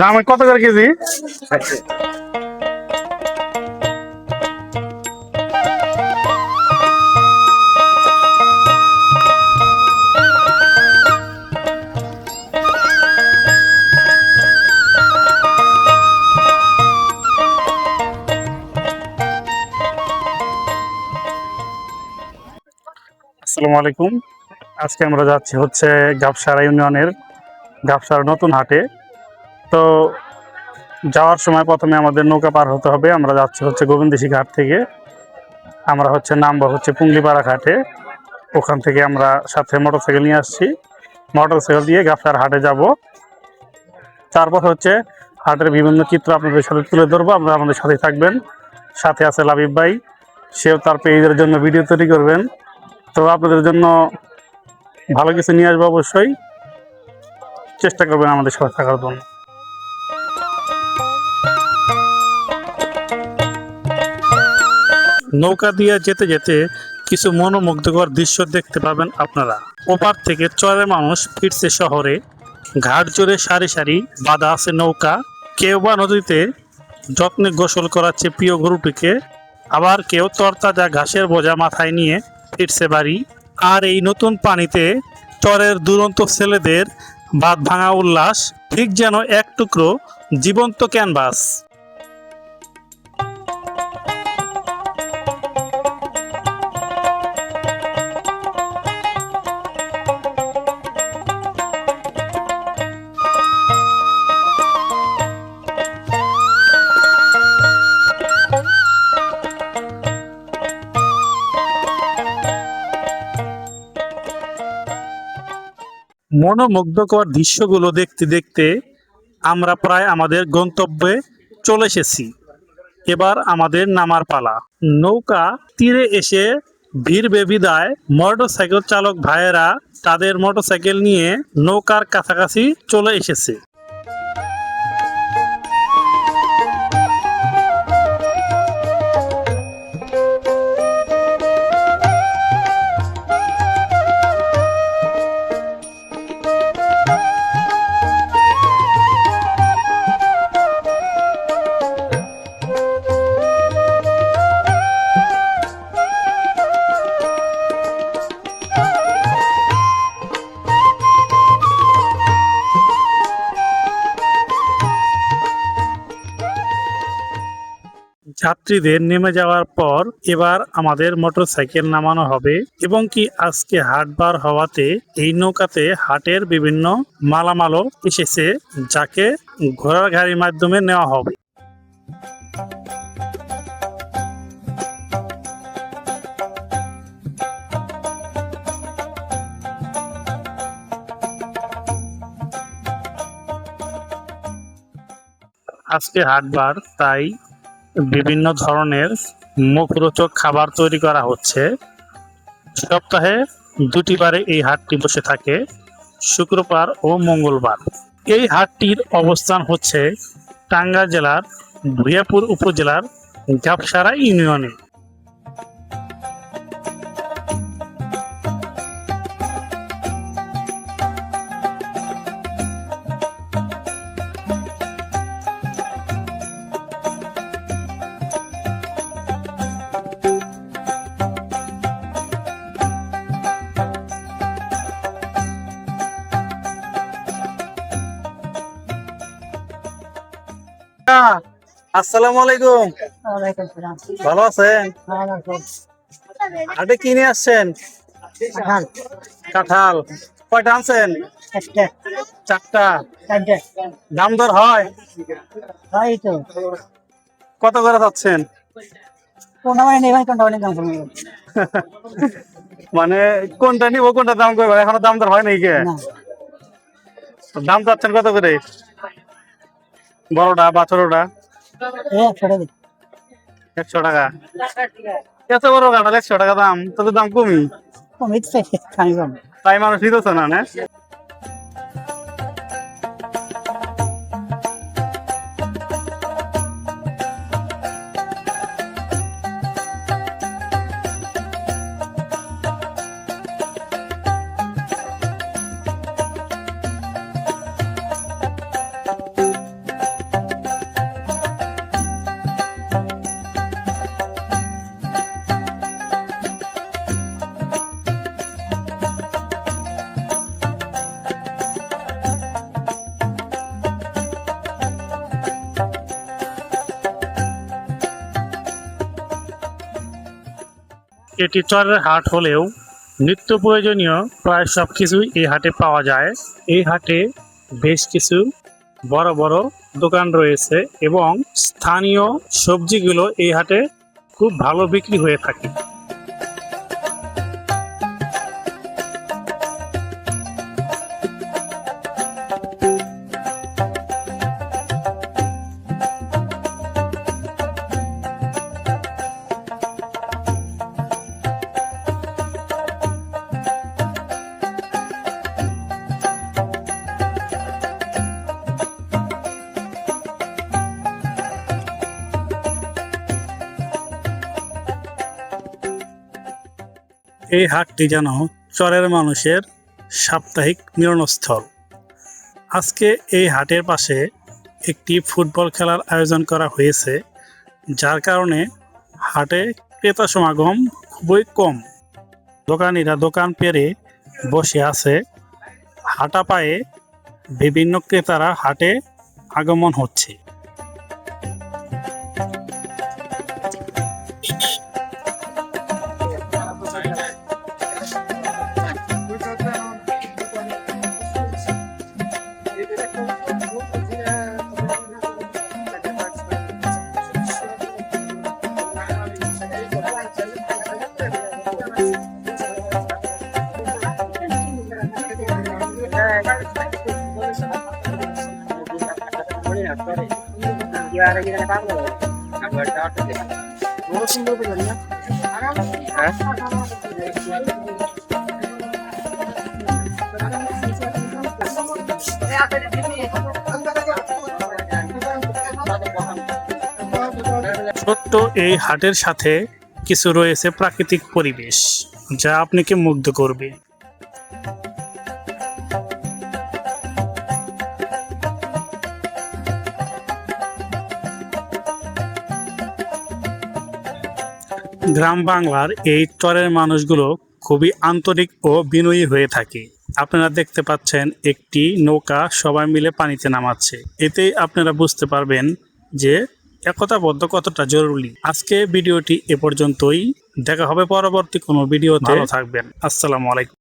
দাম কত করে কেজি? আসসালামু আলাইকুম। আজকে আমরা যাচ্ছি হচ্ছে গাবসারা ইউনিয়নের গাবসারা নতুন হাটে। তো যাওয়ার সময় প্রথমে আমাদের নৌকা পার হতে হবে। আমরা যাচ্ছি হচ্ছে গোবিন্দশী ঘাট থেকে। আমরা হচ্ছে নামবো হচ্ছে পুংলিপাড়া ঘাটে। ওখান থেকে আমরা সাথে মোটরসাইকেল নিয়ে আসছি। মোটরসাইকেল দিয়ে গাবসারা হাটে যাব। তারপর হচ্ছে হাটের বিভিন্ন চিত্র আপনাদের সাথে তুলে ধরবো। আপনারা আমাদের সাথে থাকবেন। সাথে আছে লাবিব ভাই, সেও তার পেজের জন্য ভিডিও তৈরি করবেন। তো আপনাদের জন্য ভালো কিছু নিয়ে আসবো, অবশ্যই চেষ্টা করবেন আমাদের সাথে থাকার জন্য। নৌকা দিয়ে যেতে যেতে কিছু মনোমুগ্ধকর দৃশ্য দেখতে পাবেন আপনারা। ওপার থেকে চরে মানুষ ফিরছে শহরে, ঘাট জুড়ে সারি সারি বাঁধা আছে নৌকা। কেউ বা নদীতে যত্নে গোসল করাচ্ছে প্রিয় গরুটিকে, আবার কেউ তরতাজা ঘাসের বোঝা মাথায় নিয়ে ফিরছে বাড়ি। আর এই নতুন পানিতে চরের দুরন্ত ছেলেদের বাঁধ ভাঙা উল্লাস ঠিক যেন এক টুকরো জীবন্ত ক্যানভাস। মনোমুগ্ধকর দৃশ্যগুলো দেখতে দেখতে আমরা প্রায় আমাদের গন্তব্যে চলে এসেছি। এবার আমাদের নামার পালা। নৌকা তীরে এসে ভিড়বে বিদায়, মোটরসাইকেল চালক ভাইয়েরা তাদের মোটরসাইকেল নিয়ে নৌকার কাছাকাছি চলে এসেছে। যাত্রীদের নেমে যাওয়ার পর এবার আমাদের মোটরসাইকেল নামানো হবে এবং কি আজকে হাটবার হওয়াতে এই নৌকাতে হাটের বিভিন্ন মালামালও এসেছে, যাকে ঘোড়ার গাড়ির মাধ্যমে নেওয়া হবে। আজকে হাটবার, তাই বিভিন্ন ধরনের মুখরোচক খাবার তৈরি করা হচ্ছে। সপ্তাহে দুটি বারে এই হাটটি বসে থাকে, শুক্রবার ও মঙ্গলবার। এই হাটটির অবস্থান হচ্ছে টাঙ্গাইল জেলার ভূঞাপুর উপজেলার গাবসারা ইউনিয়নে। আসসালামু আলাইকুম। ভালো আছেন? হাটে কিনে আসছেন? কাঁঠাল কয়টা আনছেন? চারটা। দাম দর হয়? কত করে যাচ্ছেন? মানে কোনটা নিব কোনটা দাম করবো, এখনো দাম দর হয় নাই কে? দাম চাচ্ছেন কত করে? বড়টা বা ছোটটা? 100 টাকা। এত বড় কাঁঠাল 100 টাকা দাম, তো দাম কমই। তাই মানুষ নিতেছে না না? এটি চরের হাট হলেও নিত্য প্রয়োজনীয় প্রায় সব কিছুই এই হাটে পাওয়া যায়। এই হাটে বেশ কিছু বড় বড় দোকান রয়েছে এবং স্থানীয় সবজিগুলো এই হাটে খুব ভালো বিক্রি হয়ে থাকে। এই হাটটি যেন চরের মানুষের সাপ্তাহিক মিলনস্থল। আজকে এই হাটের পাশে একটি ফুটবল খেলার আয়োজন করা হয়েছে, যার কারণে হাটে ক্রেতা সমাগম খুবই কম। দোকানিরা দোকান পেরে বসে আছে, হাঁটা পায়ে বিভিন্ন ক্রেতারা হাটে আগমন হচ্ছে। ছোট্ট এই হাটের সাথে কিছু রয়েছে প্রাকৃতিক পরিবেশ, যা আপনাকে মুগ্ধ করবে। গ্রাম বাংলার এই চরের মানুষগুলো খুবই আন্তরিক ও বিনয়ী হয়ে থাকে। আপনারা দেখতে পাচ্ছেন একটি নৌকা সবাই মিলে পানিতে নামাচ্ছে। এতেই আপনারা বুঝতে পারবেন যে একতাবদ্ধ কতটা জরুরি। আজকে ভিডিওটি এ পর্যন্তই। দেখা হবে পরবর্তী কোনো ভিডিওতে। ভালো থাকবেন। আসসালামু আলাইকুম।